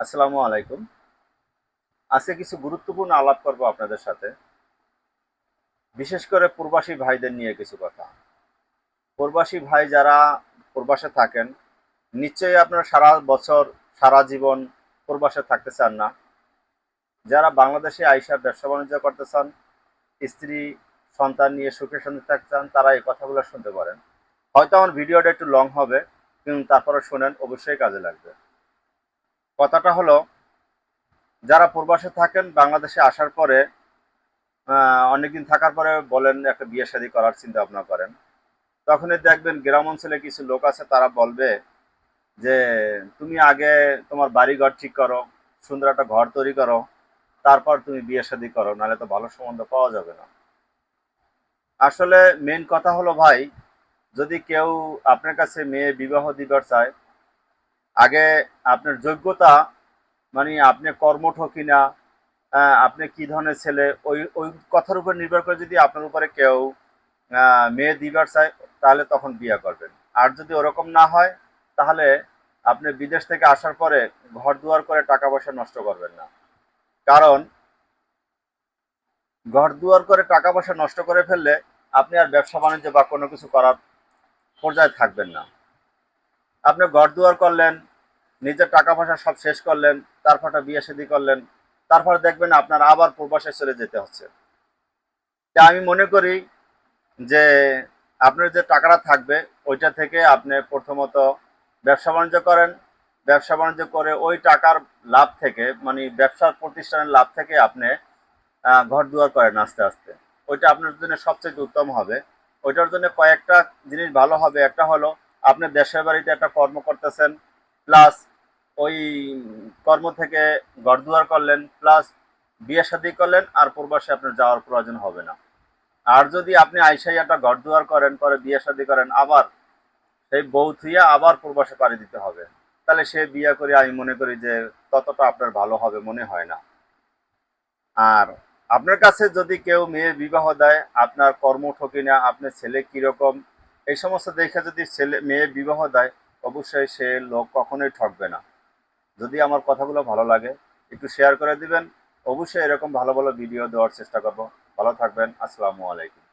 আসসালামু আলাইকুম। আজকে কিছু গুরুত্বপূর্ণ আলাপ করব আপনাদের সাথে। বিশেষ করে প্রবাসী ভাইদের নিয়ে কিছু কথা। প্রবাসী ভাই যারা প্রবাসে থাকেন, নিশ্চয়ই আপনারা সারা বছর, সারা জীবন প্রবাসে থাকতে চান না। যারা বাংলাদেশে আইসা ব্যবসা-বাণিজ্য করতে চান, স্ত্রী, সন্তান নিয়ে সুখে শান্তিতে থাকতে চান, তারা এই কথাগুলো শুনতে পারেন। হয়তো আমার ভিডিওটা একটু লং হবে, কিন্তু তারপরে শোনেন, অবশ্যই কাজে লাগবে। কথাটা হলো, যারা প্রবাসে থাকেন বাংলাদেশে আসার পরে অনেকদিন থাকার পরে বলেন একটা বিয়ে শাদী করার চিন্তা ভাবনা করেন, তখনই দেখবেন গ্রাম অঞ্চলে কিছু লোক আছে, তারা বলবে যে তুমি আগে তোমার বাড়ি ঘর ঠিক করো, সুন্দর একটা ঘর তৈরি করো, তারপর তুমি বিয়ে শাদী করো, নাহলে তো ভালো সম্বন্ধ পাওয়া যাবে না। আসলে মেন কথা হলো ভাই, যদি কেউ আপনার কাছে মেয়ে বিবাহ দিবার চায়, আগে আপনার যোগ্যতা, মানে আপনি কর্মঠ কিনা, আপনি কি ধরনের ছেলে, ওই ওই কথার উপর নির্ভর করে যদি আপনার উপরে কেউ মেয়ে দিবার চায়, তাহলে তখন বিয়ে করবেন। আর যদি ওরকম না হয়, তাহলে আপনি বিদেশ থেকে আসার পরে ঘর দুয়ার করে টাকা পয়সা নষ্ট করবেন না। কারণ ঘর দুয়ার করে টাকা পয়সা নষ্ট করে ফেললে আপনি আর ব্যবসা বাণিজ্য বা কোনো কিছু করার পর্যায়ে থাকবেন না। আপনি ঘর দুয়ার করলেন, নিজের টাকা পয়সা সব শেষ করলেন, তারপর একটা বিয়ে শাদী করলেন, তারপর দেখবেন আপনার আবার প্রবাসে চলে যেতে হচ্ছে। তা আমি মনে করি যে আপনার যে টাকাটা থাকবে, ওইটা থেকে আপনি প্রথমত ব্যবসা বাণিজ্য করেন। ব্যবসা বাণিজ্য করে ওই টাকার লাভ থেকে, মানে ব্যবসার প্রতিষ্ঠানের লাভ থেকে আপনি ঘর দুয়ার করেন আস্তে আস্তে। ওইটা আপনার জন্য সবচেয়ে উত্তম হবে। ওইটার জন্য কয়েকটা জিনিস ভালো হবে। একটা হলো, আপনি দেশের বাড়িতে একটা কর্ম করতেছেন, প্লাস ওই কর্ম থেকে ঘর দুয়ার করলেন, প্লাস বিয়ে শাদী করলেন, আর প্রবাসে আপনার যাওয়ার প্রয়োজন হবে না। আর যদি আপনি আইসাই একটা ঘর দুয়ার করেন, পরে বিয়ে শাদী করেন, আবার সেই বউ থুইয়া আবার প্রবাসে পাড়ি দিতে হবে, তাহলে সে বিয়ে করে আমি মনে করি যে ততটা আপনার ভালো হবে মনে হয় না। আর আপনার কাছে যদি কেউ মেয়ে বিবাহ দেয়, আপনার কর্মঠ কিনা, আপনার ছেলে কিরকম, এই সমস্ত দেখে যদি ছেলে মেয়ে বিবাহ দেয়, অবশ্যই সে লোক কখনোই ঠকবে না। যদি আমার কথাগুলো ভালো লাগে, একটু শেয়ার করে দিবেন। অবশ্যই এরকম ভালো ভালো ভিডিও দেওয়ার চেষ্টা করব। ভালো থাকবেন। আসসালামু আলাইকুম।